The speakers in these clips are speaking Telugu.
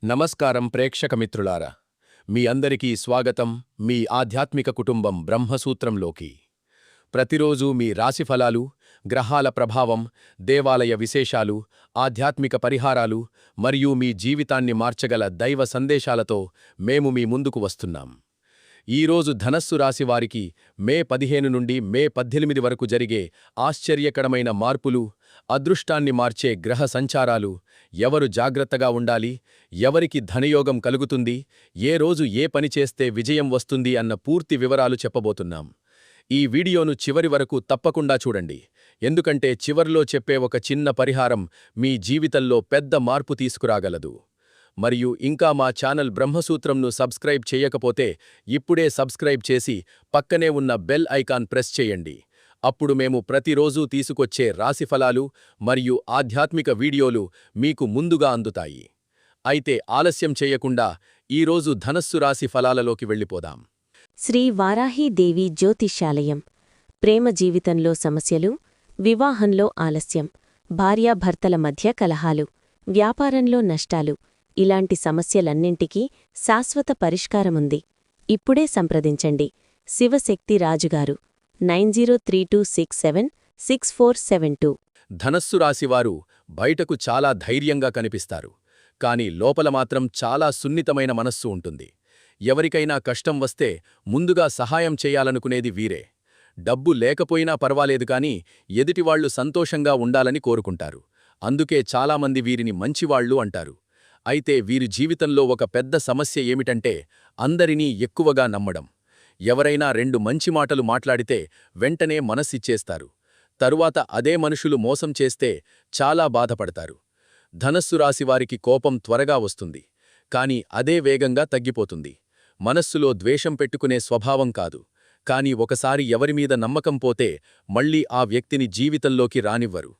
నమస్కారం ప్రేక్షక మిత్రులారా, మీ అందరికీ స్వాగతం మీ ఆధ్యాత్మిక కుటుంబం బ్రహ్మసూత్రంలోకి. ప్రతిరోజు మీ రాశిఫలాలు, గ్రహాల ప్రభావం, దేవాలయ విశేషాలు, ఆధ్యాత్మిక పరిహారాలు మరియు మీ జీవితాన్ని మార్చగల దైవ సందేశాలతో మేము మీ ముందుకు వస్తున్నాం. ఈరోజు ధనస్సు రాశివారికి మే 15 నుండి మే 18 వరకు జరిగే ఆశ్చర్యకరమైన మార్పులు, అదృష్టాన్ని మార్చే గ్రహ సంచారాలు, ఎవరు జాగ్రత్తగా ఉండాలి, ఎవరికి ధనయోగం కలుగుతుంది, ఏ రోజు ఏ పని చేస్తే విజయం వస్తుంది అన్న పూర్తి వివరాలు చెప్పబోతున్నాం. ఈ వీడియోను చివరి వరకు తప్పకుండా చూడండి, ఎందుకంటే చివర్లో చెప్పే ఒక చిన్న పరిహారం మీ జీవితంలో పెద్ద మార్పు తీసుకురాగలదు. మరియు ఇంకా మా ఛానల్ బ్రహ్మసూత్రంను సబ్స్క్రైబ్ చేయకపోతే ఇప్పుడే సబ్స్క్రైబ్ చేసి పక్కనే ఉన్న బెల్ ఐకాన్ ప్రెస్ చేయండి. అప్పుడు మేము ప్రతిరోజూ తీసుకొచ్చే రాశిఫలాలు మరియు ఆధ్యాత్మిక వీడియోలు మీకు ముందుగా అందుతాయి. అయితే ఆలస్యం చేయకుండా ఈరోజు ధనస్సు రాశి ఫలాలలోకి వెళ్ళిపోదాం. శ్రీ వారాహీదేవి జ్యోతిష్యాలయం. ప్రేమ జీవితంలో సమస్యలు, వివాహంలో ఆలస్యం, భార్యాభర్తల మధ్య కలహాలు, వ్యాపారంలో నష్టాలు, ఇలాంటి సమస్యలన్నింటికీ శాశ్వత పరిష్కారముంది. ఇప్పుడే సంప్రదించండి. శివశక్తి రాజుగారు 9032676472. ధనస్సు రాశివారు బయటకు చాలా ధైర్యంగా కనిపిస్తారు, కాని లోపల మాత్రం చాలా సున్నితమైన మనస్సు ఉంటుంది. ఎవరికైనా కష్టం వస్తే ముందుగా సహాయం చేయాలనుకునేది వీరే. డబ్బు లేకపోయినా పర్వాలేదు కాని ఎదుటివాళ్లు సంతోషంగా ఉండాలని కోరుకుంటారు. అందుకే చాలామంది వీరిని మంచివాళ్లు అంటారు. అయితే వీరి జీవితంలో ఒక పెద్ద సమస్య ఏమిటంటే అందరినీ ఎక్కువగా నమ్మడం. ఎవరైనా 2 మంచి మాటలు మాట్లాడితే వెంటనే మనసిచ్చేస్తారు. తరువాత అదే మనుషులు మోసం చేస్తే చాలా బాధపడతారు. ధనస్సు రాశివారికి కోపం త్వరగా వస్తుంది, కాని అదే వేగంగా తగ్గిపోతుంది. మనస్సులో ద్వేషం పెట్టుకునే స్వభావం కాదు, కాని ఒకసారి ఎవరిమీద నమ్మకం పోతే మళ్లీ ఆ వ్యక్తిని జీవితంలోకి రానివ్వరు.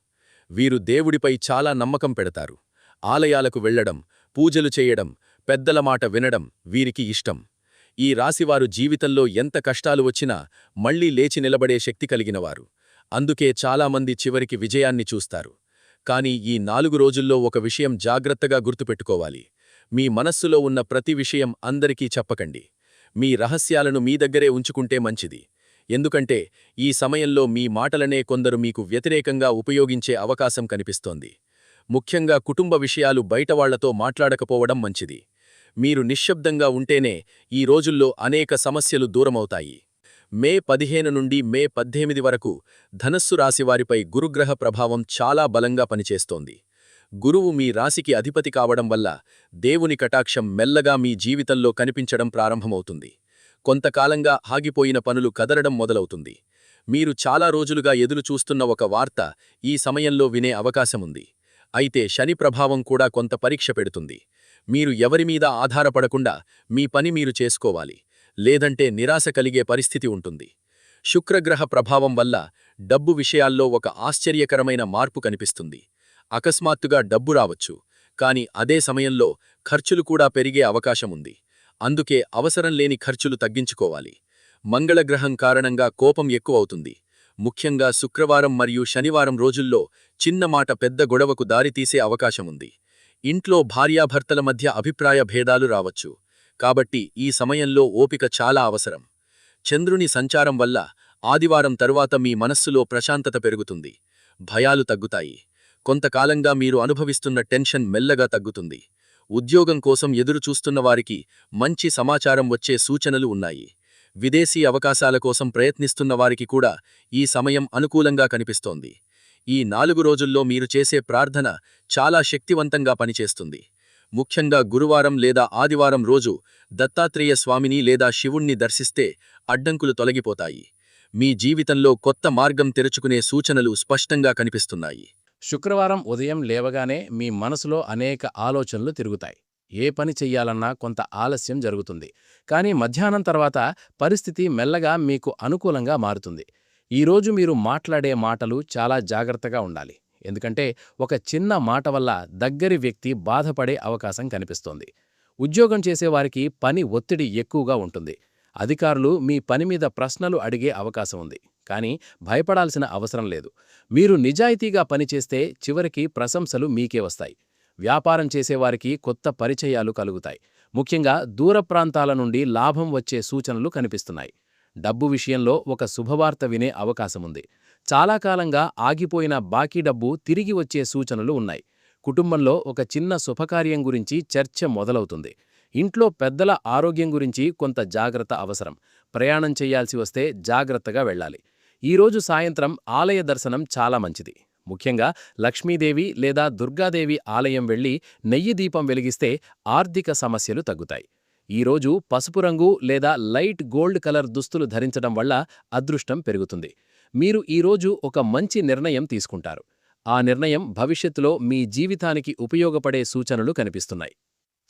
వీరు దేవుడిపై చాలా నమ్మకం పెడతారు. ఆలయాలకు వెళ్లడం, పూజలు చేయడం, పెద్దల మాట వినడం వీరికి ఇష్టం. ఈ రాశివారు జీవితంలో ఎంత కష్టాలు వచ్చినా మళ్లీ లేచి నిలబడే శక్తి కలిగినవారు. అందుకే చాలామంది చివరికి విజయాన్ని చూస్తారు. కాని ఈ 4 రోజుల్లో ఒక విషయం జాగ్రత్తగా గుర్తుపెట్టుకోవాలి. మీ మనస్సులో ఉన్న ప్రతి విషయం అందరికీ చెప్పకండి. మీ రహస్యాలను మీ దగ్గరే ఉంచుకుంటే మంచిది. ఎందుకంటే ఈ సమయంలో మీ మాటలనే కొందరు మీకు వ్యతిరేకంగా ఉపయోగించే అవకాశం కనిపిస్తోంది. ముఖ్యంగా కుటుంబ విషయాలు బయటవాళ్లతో మాట్లాడకపోవడం మంచిది. మీరు నిశ్శబ్దంగా ఉంటేనే ఈ రోజుల్లో అనేక సమస్యలు దూరమవుతాయి. మే 15 నుండి మే 18 వరకు ధనస్సు రాశివారిపై గురుగ్రహ ప్రభావం చాలా బలంగా పనిచేస్తోంది. గురువు మీ రాశికి అధిపతి కావడం వల్ల దేవుని కటాక్షం మెల్లగా మీ జీవితంలో కనిపించడం ప్రారంభమవుతుంది. కొంతకాలంగా ఆగిపోయిన పనులు కదలడం మొదలవుతుంది. మీరు చాలా రోజులుగా ఎదురు చూస్తున్న ఒక వార్త ఈ సమయంలో వినే అవకాశముంది. అయితే శని ప్రభావం కూడా కొంత పరీక్ష పెడుతుంది. మీరు ఎవరిమీద ఆధారపడకుండా మీ పని మీరు చేసుకోవాలి, లేదంటే నిరాశ కలిగే పరిస్థితి ఉంటుంది. శుక్రగ్రహ ప్రభావం వల్ల డబ్బు విషయాల్లో ఒక ఆశ్చర్యకరమైన మార్పు కనిపిస్తుంది. అకస్మాత్తుగా డబ్బు రావచ్చు, కాని అదే సమయంలో ఖర్చులు కూడా పెరిగే అవకాశముంది. అందుకే అవసరం లేని ఖర్చులు తగ్గించుకోవాలి. మంగళగ్రహం కారణంగా కోపం ఎక్కువవుతుంది. ముఖ్యంగా శుక్రవారం మరియు శనివారం రోజుల్లో చిన్న మాట పెద్ద గొడవకు దారితీసే అవకాశముంది. ఇంట్లో భార్యాభర్తల మధ్య అభిప్రాయ భేదాలు రావచ్చు. కాబట్టి ఈ సమయంలో ఓపిక చాలా అవసరం. చంద్రుని సంచారం వల్ల ఆదివారం తరువాత మీ మనస్సులో ప్రశాంతత పెరుగుతుంది. భయాలు తగ్గుతాయి. కొంతకాలంగా మీరు అనుభవిస్తున్న టెన్షన్ మెల్లగా తగ్గుతుంది. ఉద్యోగం కోసం ఎదురుచూస్తున్న వారికి మంచి సమాచారం వచ్చే సూచనలు ఉన్నాయి. విదేశీ అవకాశాల కోసం ప్రయత్నిస్తున్న వారికి కూడా ఈ సమయం అనుకూలంగా కనిపిస్తోంది. ఈ 4 రోజుల్లో మీరు చేసే ప్రార్థన చాలా శక్తివంతంగా పనిచేస్తుంది. ముఖ్యంగా గురువారం లేదా ఆదివారం రోజు దత్తాత్రేయ స్వామిని లేదా శివుణ్ణి దర్శిస్తే అడ్డంకులు తొలగిపోతాయి. మీ జీవితంలో కొత్త మార్గం తెరుచుకునే సూచనలు స్పష్టంగా కనిపిస్తున్నాయి. శుక్రవారం ఉదయం లేవగానే మీ మనసులో అనేక ఆలోచనలు తిరుగుతాయి. ఏ పని చెయ్యాలన్నా కొంత ఆలస్యం జరుగుతుంది. కానీ మధ్యాహ్నం తర్వాత పరిస్థితి మెల్లగా మీకు అనుకూలంగా మారుతుంది. ఈరోజు మీరు మాట్లాడే మాటలు చాలా జాగ్రత్తగా ఉండాలి. ఎందుకంటే ఒక చిన్న మాట వల్ల దగ్గరి వ్యక్తి బాధపడే అవకాశం కనిపిస్తోంది. ఉద్యోగం చేసేవారికి పని ఒత్తిడి ఎక్కువగా ఉంటుంది. అధికారులు మీ పని మీద ప్రశ్నలు అడిగే అవకాశం ఉంది. కానీ భయపడాల్సిన అవసరం లేదు. మీరు నిజాయితీగా పనిచేస్తే చివరికి ప్రశంసలు మీకే వస్తాయి. వ్యాపారం చేసేవారికి కొత్త పరిచయాలు కలుగుతాయి. ముఖ్యంగా దూర ప్రాంతాల నుండి లాభం వచ్చే సూచనలు కనిపిస్తున్నాయి. డబ్బు విషయంలో ఒక శుభవార్త వినే అవకాశముంది. చాలా కాలంగా ఆగిపోయిన బాకీ డబ్బు తిరిగి వచ్చే సూచనలు ఉన్నాయి. కుటుంబంలో ఒక చిన్న శుభకార్యం గురించి చర్చ మొదలవుతుంది. ఇంట్లో పెద్దల ఆరోగ్యం గురించి కొంత జాగ్రత్త అవసరం. ప్రయాణం చెయ్యాల్సి వస్తే జాగ్రత్తగా వెళ్ళాలి. ఈరోజు సాయంత్రం ఆలయ దర్శనం చాలా మంచిది. ముఖ్యంగా లక్ష్మీదేవి లేదా దుర్గాదేవి ఆలయం వెళ్లి నెయ్యి దీపం వెలిగిస్తే ఆర్థిక సమస్యలు తగ్గుతాయి. ఈరోజు పసుపు రంగు లేదా లైట్ గోల్డ్ కలర్ దుస్తులు ధరించడం వల్ల అదృష్టం పెరుగుతుంది. మీరు ఈరోజు ఒక మంచి నిర్ణయం తీసుకుంటారు. ఆ నిర్ణయం భవిష్యత్తులో మీ జీవితానికి ఉపయోగపడే సూచనలు కనిపిస్తున్నాయి.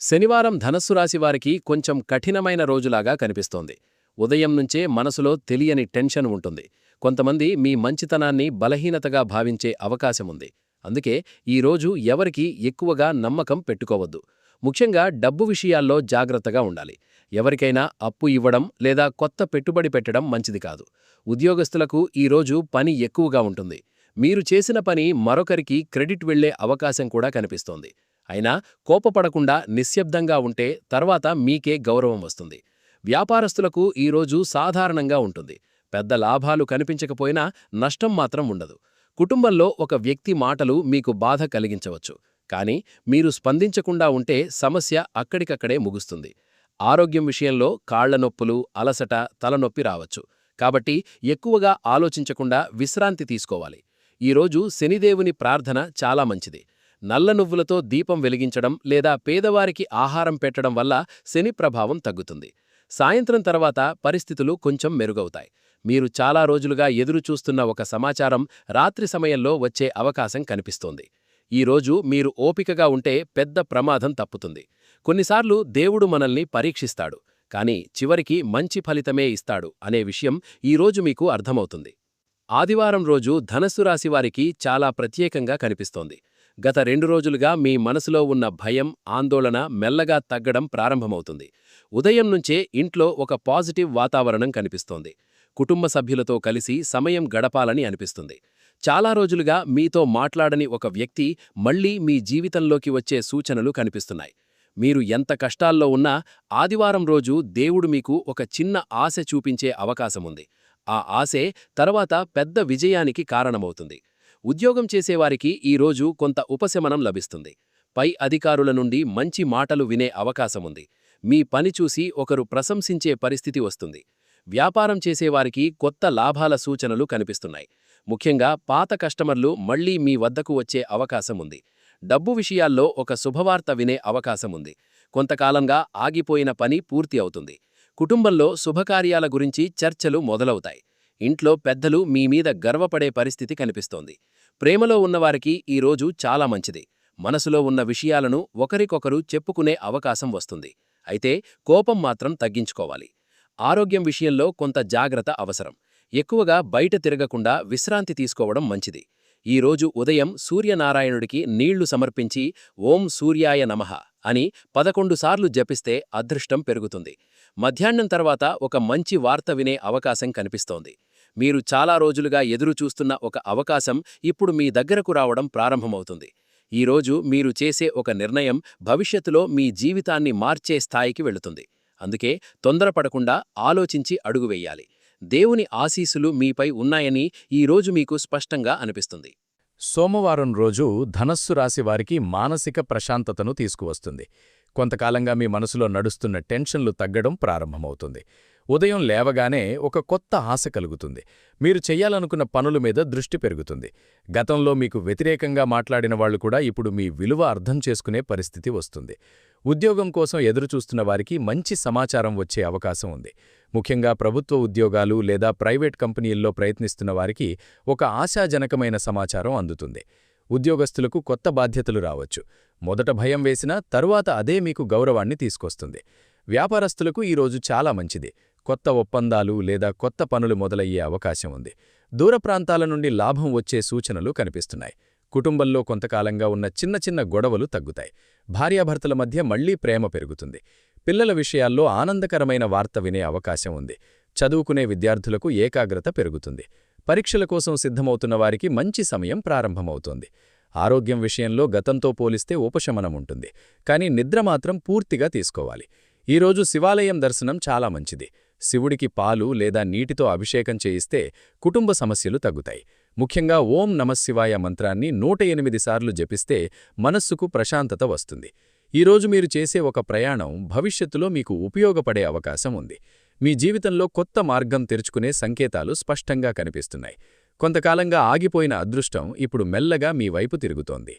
శనివారం ధనస్సు రాశివారికి కొంచెం కఠినమైన రోజులాగా కనిపిస్తోంది. ఉదయం నుంచే మనసులో తెలియని టెన్షన్ ఉంటుంది. కొంతమంది మీ మంచితనాన్ని బలహీనతగా భావించే అవకాశముంది. అందుకే ఈరోజు ఎవరికీ ఎక్కువగా నమ్మకం పెట్టుకోవద్దు. ముఖ్యంగా డబ్బు విషయాల్లో జాగ్రత్తగా ఉండాలి. ఎవరికైనా అప్పు ఇవ్వడం లేదా కొత్త పెట్టుబడి పెట్టడం మంచిది కాదు. ఉద్యోగస్తులకు ఈరోజు పని ఎక్కువగా ఉంటుంది. మీరు చేసిన పని మరొకరికి క్రెడిట్ వెళ్లే అవకాశం కూడా కనిపిస్తోంది. అయినా కోపపడకుండా నిశ్శబ్దంగా ఉంటే తర్వాత మీకే గౌరవం వస్తుంది. వ్యాపారస్తులకు ఈరోజు సాధారణంగా ఉంటుంది. పెద్ద లాభాలు కనిపించకపోయినా నష్టం మాత్రం ఉండదు. కుటుంబంలో ఒక వ్యక్తి మాటలు మీకు బాధ కలిగించవచ్చు. కానీ మీరు స్పందించకుండా ఉంటే సమస్య అక్కడికక్కడే ముగుస్తుంది. ఆరోగ్యం విషయంలో కాళ్ల నొప్పులు, అలసట, తలనొప్పి రావచ్చు. కాబట్టి ఎక్కువగా ఆలోచించకుండా విశ్రాంతి తీసుకోవాలి. ఈరోజు శనిదేవుని ప్రార్థన చాలా మంచిది. నల్ల నువ్వులతో దీపం వెలిగించడం లేదా పేదవారికి ఆహారం పెట్టడం వల్ల శని ప్రభావం తగ్గుతుంది. సాయంత్రం తర్వాత పరిస్థితులు కొంచెం మెరుగవుతాయి. మీరు చాలా రోజులుగా ఎదురుచూస్తున్న ఒక సమాచారం రాత్రి సమయంలో వచ్చే అవకాశం కనిపిస్తోంది. ఈరోజు మీరు ఓపికగా ఉంటే పెద్ద ప్రమాదం తప్పుతుంది. కొన్నిసార్లు దేవుడు మనల్ని పరీక్షిస్తాడు, కానీ చివరికి మంచి ఫలితమే ఇస్తాడు అనే విషయం ఈరోజు మీకు అర్థమవుతుంది. ఆదివారం రోజు ధనస్సు రాశివారికి చాలా ప్రత్యేకంగా కనిపిస్తోంది. గత 2 రోజులుగా మీ మనసులో ఉన్న భయం, ఆందోళన మెల్లగా తగ్గడం ప్రారంభమవుతుంది. ఉదయం నుంచే ఇంట్లో ఒక పాజిటివ్ వాతావరణం కనిపిస్తోంది. కుటుంబ సభ్యులతో కలిసి సమయం గడపాలని అనిపిస్తుంది. చాలా రోజులుగా మీతో మాట్లాడని ఒక వ్యక్తి మళ్లీ మీ జీవితంలోకి వచ్చే సూచనలు కనిపిస్తున్నాయి. మీరు ఎంత కష్టాల్లో ఉన్నా ఆదివారం రోజు దేవుడు మీకు ఒక చిన్న ఆశ చూపించే అవకాశముంది. ఆ ఆశే తర్వాత పెద్ద విజయానికి కారణమవుతుంది. ఉద్యోగం చేసేవారికి ఈరోజు కొంత ఉపశమనం లభిస్తుంది. పై అధికారుల నుండి మంచి మాటలు వినే అవకాశముంది. మీ పని చూసి ఒకరు ప్రశంసించే పరిస్థితి వస్తుంది. వ్యాపారం చేసేవారికి కొత్త లాభాల సూచనలు కనిపిస్తున్నాయి. ముఖ్యంగా పాత కస్టమర్లు మళ్లీ మీ వద్దకు వచ్చే అవకాశముంది. డబ్బు విషయాల్లో ఒక శుభవార్త వినే అవకాశముంది. కొంతకాలంగా ఆగిపోయిన పని పూర్తి అవుతుంది. కుటుంబంలో శుభకార్యాల గురించి చర్చలు మొదలవుతాయి. ఇంట్లో పెద్దలు మీ మీద గర్వపడే పరిస్థితి కనిపిస్తోంది. ప్రేమలో ఉన్నవారికి ఈరోజు చాలా మంచిది. మనసులో ఉన్న విషయాలను ఒకరికొకరు చెప్పుకునే అవకాశం వస్తుంది. అయితే కోపం మాత్రం తగ్గించుకోవాలి. ఆరోగ్యం విషయంలో కొంత జాగ్రత్త అవసరం. ఎక్కువగా బయట తిరగకుండా విశ్రాంతి తీసుకోవడం మంచిది. ఈరోజు ఉదయం సూర్యనారాయణుడికి నీళ్లు సమర్పించి ఓం సూర్యాయ నమః అని 11 సార్లు జపిస్తే అదృష్టం పెరుగుతుంది. మధ్యాహ్నం తర్వాత ఒక మంచి వార్త వినే అవకాశం కనిపిస్తోంది. మీరు చాలా రోజులుగా ఎదురుచూస్తున్న ఒక అవకాశం ఇప్పుడు మీ దగ్గరకు రావడం ప్రారంభమవుతుంది. ఈరోజు మీరు చేసే ఒక నిర్ణయం భవిష్యత్తులో మీ జీవితాన్ని మార్చే స్థాయికి వెళుతుంది. అందుకే తొందరపడకుండా ఆలోచించి అడుగు వెయ్యాలి. దేవుని ఆశీస్సులు మీపై ఉన్నాయని ఈరోజు మీకు స్పష్టంగా అనిపిస్తుంది. సోమవారం రోజు ధనస్సు రాశివారికి మానసిక ప్రశాంతతను తీసుకువస్తుంది. కొంతకాలంగా మీ మనసులో నడుస్తున్న టెన్షన్లు తగ్గడం ప్రారంభమవుతుంది. ఉదయం లేవగానే ఒక కొత్త ఆశ కలుగుతుంది. మీరు చెయ్యాలనుకున్న పనుల మీద దృష్టి పెరుగుతుంది. గతంలో మీకు వ్యతిరేకంగా మాట్లాడిన వాళ్లు కూడా ఇప్పుడు మీ విలువ అర్థం చేసుకునే పరిస్థితి వస్తుంది. ఉద్యోగం కోసం ఎదురుచూస్తున్న వారికి మంచి సమాచారం వచ్చే అవకాశం ఉంది. ముఖ్యంగా ప్రభుత్వ ఉద్యోగాలు లేదా ప్రైవేట్ కంపెనీల్లో ప్రయత్నిస్తున్న వారికి ఒక ఆశాజనకమైన సమాచారం అందుతుంది. ఉద్యోగస్తులకు కొత్త బాధ్యతలు రావచ్చు. మొదట భయం వేసినా తరువాత అదే మీకు గౌరవాన్ని తీసుకొస్తుంది. వ్యాపారస్తులకు ఈరోజు చాలా మంచిది. కొత్త ఒప్పందాలు లేదా కొత్త పనులు మొదలయ్యే అవకాశం ఉంది. దూర ప్రాంతాల నుండి లాభం వచ్చే సూచనలు కనిపిస్తున్నాయి. కుటుంబంలో కొంతకాలంగా ఉన్న చిన్న చిన్న గొడవలు తగ్గుతాయి. భార్యాభర్తల మధ్య మళ్లీ ప్రేమ పెరుగుతుంది. పిల్లల విషయాల్లో ఆనందకరమైన వార్త వినే అవకాశం ఉంది. చదువుకునే విద్యార్థులకు ఏకాగ్రత పెరుగుతుంది. పరీక్షల కోసం సిద్ధమవుతున్న వారికి మంచి సమయం ప్రారంభమవుతోంది. ఆరోగ్యం విషయంలో గతంతో పోలిస్తే ఉపశమనం ఉంటుంది, కానీ నిద్ర మాత్రం పూర్తిగా తీసుకోవాలి. ఈరోజు శివాలయం దర్శనం చాలా మంచిది. శివుడికి పాలు లేదా నీటితో అభిషేకం చేయిస్తే కుటుంబ సమస్యలు తగ్గుతాయి. ముఖ్యంగా ఓం నమఃశివాయ మంత్రాన్ని 108 సార్లు జపిస్తే మనస్సుకు ప్రశాంతత వస్తుంది. ఈరోజు మీరు చేసే ఒక ప్రయాణం భవిష్యత్తులో మీకు ఉపయోగపడే అవకాశం ఉంది. మీ జీవితంలో కొత్త మార్గం తెరుచుకునే సంకేతాలు స్పష్టంగా కనిపిస్తున్నాయి. కొంతకాలంగా ఆగిపోయిన అదృష్టం ఇప్పుడు మెల్లగా మీ వైపు తిరుగుతోంది.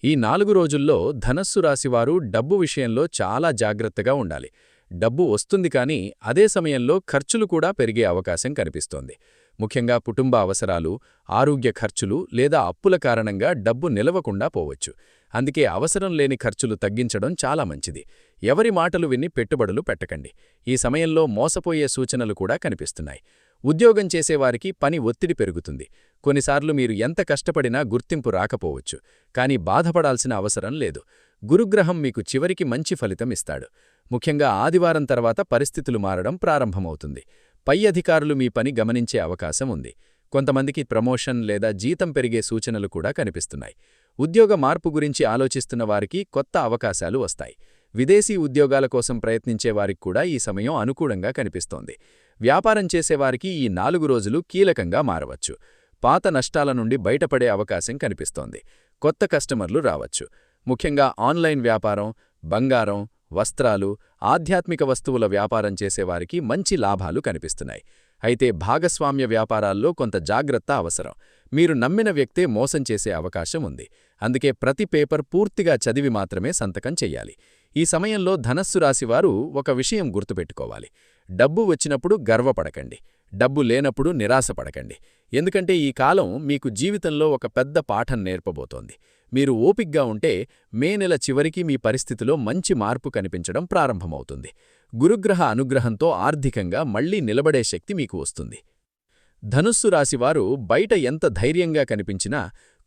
ఈ 4 రోజుల్లో ధనస్సు రాశివారు డబ్బు విషయంలో చాలా జాగ్రత్తగా ఉండాలి. డబ్బు వస్తుంది కానీ అదే సమయంలో ఖర్చులు కూడా పెరిగే అవకాశం కనిపిస్తోంది. ముఖ్యంగా కుటుంబ అవసరాలు, ఆరోగ్య ఖర్చులు లేదా అప్పుల కారణంగా డబ్బు నిలవకుండా పోవచ్చు. అందుకే అవసరం లేని ఖర్చులు తగ్గించడం చాలా మంచిది. ఎవరి మాటలు విని పెట్టుబడులు పెట్టకండి. ఈ సమయంలో మోసపోయే సూచనలు కూడా కనిపిస్తున్నాయి. ఉద్యోగం చేసేవారికి పని ఒత్తిడి పెరుగుతుంది. కొన్నిసార్లు మీరు ఎంత కష్టపడినా గుర్తింపు రాకపోవచ్చు, కానీ బాధపడాల్సిన అవసరం లేదు. గురుగ్రహం మీకు చివరికి మంచి ఫలితం ఇస్తాడు. ముఖ్యంగా ఆదివారం తర్వాత పరిస్థితులు మారడం ప్రారంభమవుతుంది. పై అధికారులు మీ పని గమనించే అవకాశం ఉంది. కొంతమందికి ప్రమోషన్ లేదా జీతం పెరిగే సూచనలు కూడా కనిపిస్తున్నాయి. ఉద్యోగ మార్పు గురించి ఆలోచిస్తున్న వారికి కొత్త అవకాశాలు వస్తాయి. విదేశీ ఉద్యోగాల కోసం ప్రయత్నించే వారికి కూడా ఈ సమయం అనుకూలంగా కనిపిస్తోంది. వ్యాపారం చేసేవారికి ఈ 4 రోజులు కీలకంగా మారవచ్చు. పాత నష్టాల నుండి బయటపడే అవకాశం కనిపిస్తోంది. కొత్త కస్టమర్లు రావచ్చు. ముఖ్యంగా ఆన్లైన్ వ్యాపారం, బంగారం, వస్త్రాలు, ఆధ్యాత్మిక వస్తువుల వ్యాపారం చేసేవారికి మంచి లాభాలు కనిపిస్తున్నాయి. అయితే భాగస్వామ్య వ్యాపారాల్లో కొంత జాగ్రత్త అవసరం. మీరు నమ్మిన వ్యక్తే మోసం చేసే అవకాశం ఉంది. అందుకే ప్రతి పేపర్ పూర్తిగా చదివి మాత్రమే సంతకం చెయ్యాలి. ఈ సమయంలో ధనస్సు రాశివారు ఒక విషయం గుర్తుపెట్టుకోవాలి. డబ్బు వచ్చినప్పుడు గర్వపడకండి, డబ్బు లేనప్పుడు నిరాశపడకండి. ఎందుకంటే ఈ కాలం మీకు జీవితంలో ఒక పెద్ద పాఠం నేర్పబోతోంది. మీరు ఓపిగ్గా ఉంటే మే నెల చివరికి మీ పరిస్థితిలో మంచి మార్పు కనిపించడం ప్రారంభమవుతుంది. గురుగ్రహ అనుగ్రహంతో ఆర్థికంగా మళ్లీ నిలబడే శక్తి మీకు వస్తుంది. ధనుస్సు రాశివారు బయట ఎంత ధైర్యంగా కనిపించినా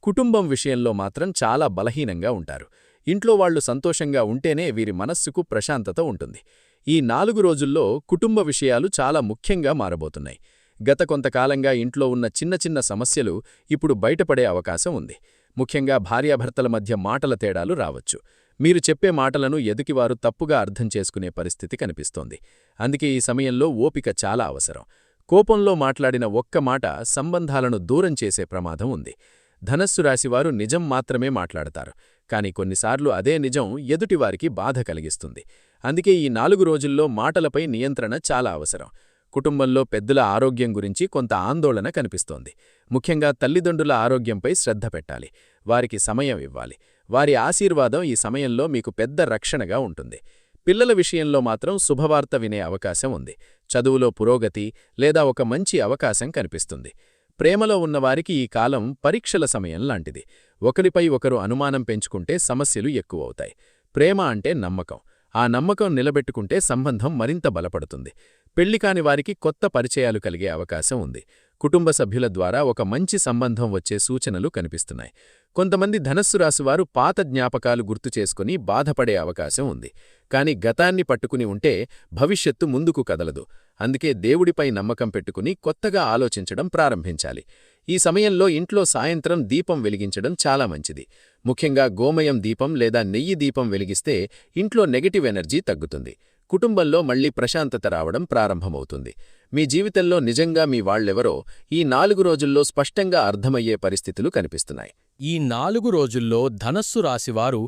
కుటుంబం విషయంలో మాత్రం చాలా బలహీనంగా ఉంటారు. ఇంట్లో వాళ్లు సంతోషంగా ఉంటేనే వీరి మనస్సుకు ప్రశాంతత ఉంటుంది. ఈ 4 రోజుల్లో కుటుంబ విషయాలు చాలా ముఖ్యంగా మారబోతున్నాయి. గత కొంతకాలంగా ఇంట్లో ఉన్న చిన్న చిన్న సమస్యలు ఇప్పుడు బయటపడే అవకాశం ఉంది. ముఖ్యంగా భార్యాభర్తల మధ్య మాటల తేడాలు రావచ్చు. మీరు చెప్పే మాటలను ఎదుటివారు తప్పుగా అర్థం చేసుకునే పరిస్థితి కనిపిస్తోంది. అందుకే ఈ సమయంలో ఓపిక చాలా అవసరం. కోపంలో మాట్లాడిన ఒక్క మాట సంబంధాలను దూరం చేసే ప్రమాదం ఉంది. ధనస్సు రాశివారు నిజం మాత్రమే మాట్లాడతారు, కానీ కొన్నిసార్లు అదే నిజం ఎదుటివారికి బాధ కలిగిస్తుంది. అందుకే ఈ 4 రోజుల్లో మాటలపై నియంత్రణ చాలా అవసరం. కుటుంబంలో పెద్దల ఆరోగ్యం గురించి కొంత ఆందోళన కనిపిస్తోంది. ముఖ్యంగా తల్లిదండ్రుల ఆరోగ్యంపై శ్రద్ధ పెట్టాలి. వారికి సమయం ఇవ్వాలి. వారి ఆశీర్వాదం ఈ సమయంలో మీకు పెద్ద రక్షణగా ఉంటుంది. పిల్లల విషయంలో మాత్రం శుభవార్త వినే అవకాశం ఉంది. చదువులో పురోగతి లేదా ఒక మంచి అవకాశం కనిపిస్తుంది. ప్రేమలో ఉన్నవారికి ఈ కాలం పరీక్షల సమయం లాంటిది. ఒకరిపై ఒకరు అనుమానం పెంచుకుంటే సమస్యలు ఎక్కువవుతాయి. ప్రేమ అంటే నమ్మకం. ఆ నమ్మకం నిలబెట్టుకుంటే సంబంధం మరింత బలపడుతుంది. పెళ్లికాని వారికి కొత్త పరిచయాలు కలిగే అవకాశం ఉంది. కుటుంబ సభ్యుల ద్వారా ఒక మంచి సంబంధం వచ్చే సూచనలు కనిపిస్తున్నాయి. కొంతమంది ధనస్సు రాశివారు పాత జ్ఞాపకాలు గుర్తు చేసుకుని బాధపడే అవకాశం ఉంది. కాని గతాన్ని పట్టుకుని ఉంటే భవిష్యత్తు ముందుకు కదలదు. అందుకే దేవుడిపై నమ్మకం పెట్టుకుని కొత్తగా ఆలోచించడం ప్రారంభించాలి. ఈ సమయంలో ఇంట్లో సాయంత్రం దీపం వెలిగించడం చాలా మంచిది. ముఖ్యంగా గోమయం దీపం లేదా నెయ్యి దీపం వెలిగిస్తే ఇంట్లో నెగటివ్ ఎనర్జీ తగ్గుతుంది. కుటుంబంలో మళ్లీ ప్రశాంతత రావడం ప్రారంభమవుతుంది. మీ జీవితంలో నిజంగా మీ వాళ్ళెవరో ఈ 4 రోజుల్లో స్పష్టంగా అర్థమయ్యే పరిస్థితులు కనిపిస్తున్నాయి. ఈ 4 రోజుల్లో ధనస్సు రాశివారు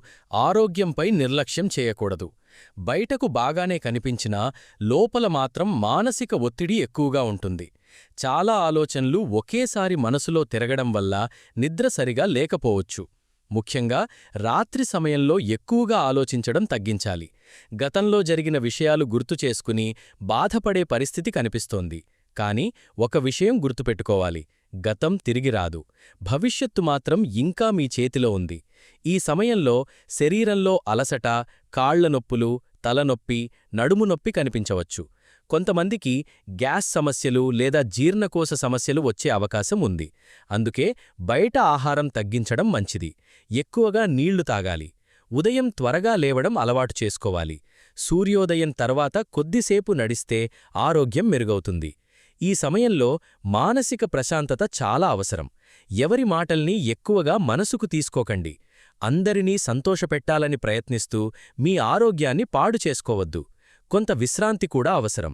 ఆరోగ్యంపై నిర్లక్ష్యం చేయకూడదు. బయటకు బాగానే కనిపించినా లోపల మాత్రం మానసిక ఒత్తిడి ఎక్కువగా ఉంటుంది. చాలా ఆలోచనలు ఒకేసారి మనసులో తిరగడం వల్ల నిద్ర సరిగా లేకపోవచ్చు. ముఖ్యంగా రాత్రి సమయంలో ఎక్కువగా ఆలోచించడం తగ్గించాలి. గతంలో జరిగిన విషయాలు గుర్తుచేసుకుని బాధపడే పరిస్థితి కనిపిస్తోంది. కాని ఒక విషయం గుర్తుపెట్టుకోవాలి, గతం తిరిగి రాదు. భవిష్యత్తు మాత్రం ఇంకా మీ చేతిలో ఉంది. ఈ సమయంలో శరీరంలో అలసట, కాళ్ల నొప్పులు, తలనొప్పి, నడుము నొప్పి కనిపించవచ్చు. కొంతమందికి గ్యాస్ సమస్యలు లేదా జీర్ణకోశ సమస్యలు వచ్చే అవకాశం ఉంది. అందుకే బయట ఆహారం తగ్గించడం మంచిది. ఎక్కువగా నీళ్లు తాగాలి. ఉదయం త్వరగా లేవడం అలవాటు చేసుకోవాలి. సూర్యోదయం తర్వాత కొద్దిసేపు నడిస్తే ఆరోగ్యం మెరుగవుతుంది. ఈ సమయంలో మానసిక ప్రశాంతత చాలా అవసరం. ఎవరి మాటల్ని ఎక్కువగా మనసుకు తీసుకోకండి. అందరినీ సంతోషపెట్టాలని ప్రయత్నిస్తూ మీ ఆరోగ్యాన్ని పాడు చేసుకోవద్దు. కొంత విశ్రాంతి కూడా అవసరం.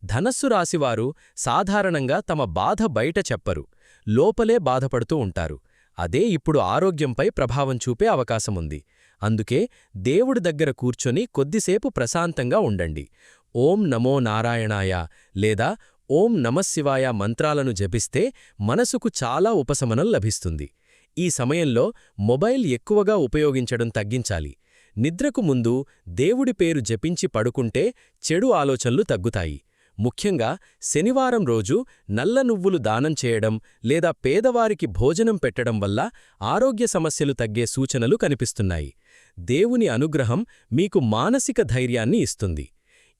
ధనస్సు రాశివారు సాధారణంగా తమ బాధ బయట చెప్పరు, లోపలే బాధపడుతూ ఉంటారు. అదే ఇప్పుడు ఆరోగ్యంపై ప్రభావం చూపే అవకాశముంది. అందుకే దేవుడి దగ్గర కూర్చొని కొద్దిసేపు ప్రశాంతంగా ఉండండి. ఓం నమో నారాయణాయ లేదా ఓం నమఃశివాయ మంత్రాలను జపిస్తే మనసుకు చాలా ఉపశమనం లభిస్తుంది. ఈ సమయంలో మొబైల్ ఎక్కువగా ఉపయోగించడం తగ్గించాలి. నిద్రకు ముందు దేవుడి పేరు జపించి పడుకుంటే చెడు ఆలోచనలు తగ్గుతాయి. ముఖ్యంగా శనివారం రోజు నల్ల నువ్వులు దానం చేయడం లేదా పేదవారికి భోజనం పెట్టడం వల్ల ఆరోగ్య సమస్యలు తగ్గే సూచనలు కనిపిస్తున్నాయి. దేవుని అనుగ్రహం మీకు మానసిక ధైర్యాన్ని ఇస్తుంది.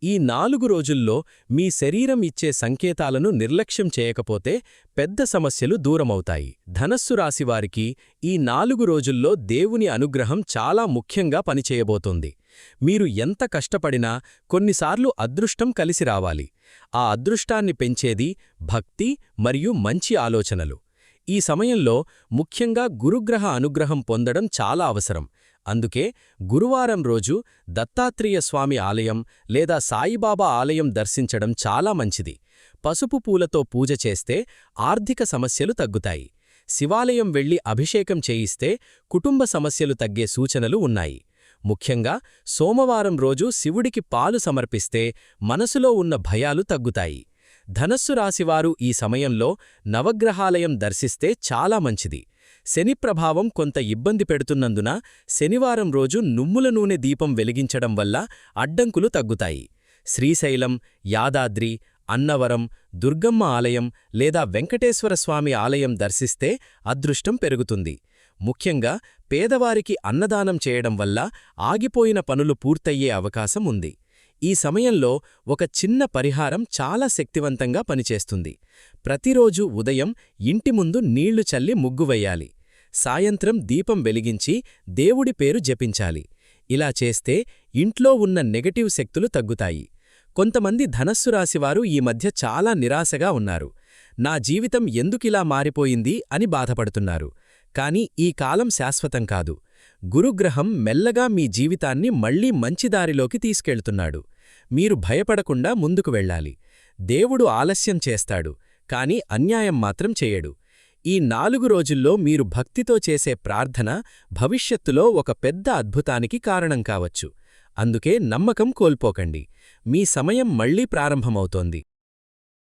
ఈ 4 రోజుల్లో మీ శరీరం ఇచ్చే సంకేతాలను నిర్లక్ష్యం చేయకపోతే పెద్ద సమస్యలు దూరమవుతాయి. ధనస్సు రాశివారికి ఈ 4 రోజుల్లో దేవుని అనుగ్రహం చాలా ముఖ్యంగా పనిచేయబోతోంది. మీరు ఎంత కష్టపడినా కొన్నిసార్లు అదృష్టం కలిసి రావాలి. ఆ అదృష్టాన్ని పెంచేది భక్తి మరియు మంచి ఆలోచనలు. ఈ సమయంలో ముఖ్యంగా గురుగ్రహ అనుగ్రహం పొందడం చాలా అవసరం. అందుకే గురువారం రోజు దత్తాత్రేయ స్వామి ఆలయం లేదా సాయిబాబా ఆలయం దర్శించడం చాలా మంచిది. పసుపు పూలతో పూజ చేస్తే ఆర్థిక సమస్యలు తగ్గుతాయి. శివాలయం వెళ్లి అభిషేకం చేయిస్తే కుటుంబ సమస్యలు తగ్గే సూచనలు ఉన్నాయి. ముఖ్యంగా సోమవారం రోజు శివుడికి పాలు సమర్పిస్తే మనసులో ఉన్న భయాలు తగ్గుతాయి. ధనస్సు రాశివారు ఈ సమయంలో నవగ్రహాలయం దర్శిస్తే చాలా మంచిది. శని ప్రభావం కొంత ఇబ్బంది పెడుతున్నందున శనివారం రోజు నువ్వుల నూనె దీపం వెలిగించడం వల్ల అడ్డంకులు తగ్గుతాయి. శ్రీశైలం, యాదాద్రి, అన్నవరం, దుర్గమ్మ ఆలయం లేదా వెంకటేశ్వరస్వామి ఆలయం దర్శిస్తే అదృష్టం పెరుగుతుంది. ముఖ్యంగా పేదవారికి అన్నదానం చేయడం వల్ల ఆగిపోయిన పనులు పూర్తయ్యే అవకాశం ఉంది. ఈ సమయంలో ఒక చిన్న పరిహారం చాలా శక్తివంతంగా పనిచేస్తుంది. ప్రతిరోజు ఉదయం ఇంటి ముందు నీళ్లు చల్లి ముగ్గు వెయ్యాలి. సాయంత్రం దీపం వెలిగించి దేవుడి పేరు జపించాలి. ఇలా చేస్తే ఇంట్లో ఉన్న నెగటివ్ శక్తులు తగ్గుతాయి. కొంతమంది ధనస్సు రాశివారు ఈ మధ్య చాలా నిరాశగా ఉన్నారు. నా జీవితం ఎందుకిలా మారిపోయింది అని బాధపడుతున్నారు. కాని ఈ కాలం శాశ్వతం కాదు. గురుగ్రహం మెల్లగా మీ జీవితాన్ని మళ్లీ మంచిదారిలోకి తీసుకెళ్తున్నాడు. మీరు భయపడకుండా ముందుకు వెళ్ళాలి. దేవుడు ఆలస్యం చేస్తాడు, కాని అన్యాయం మాత్రం చేయడు. ఈ 4 రోజుల్లో మీరు భక్తితో చేసే ప్రార్థన భవిష్యత్తులో ఒక పెద్ద అద్భుతానికి కారణం కావచ్చు. అందుకే నమ్మకం కోల్పోకండి. మీ సమయం మళ్లీ ప్రారంభమవుతోంది.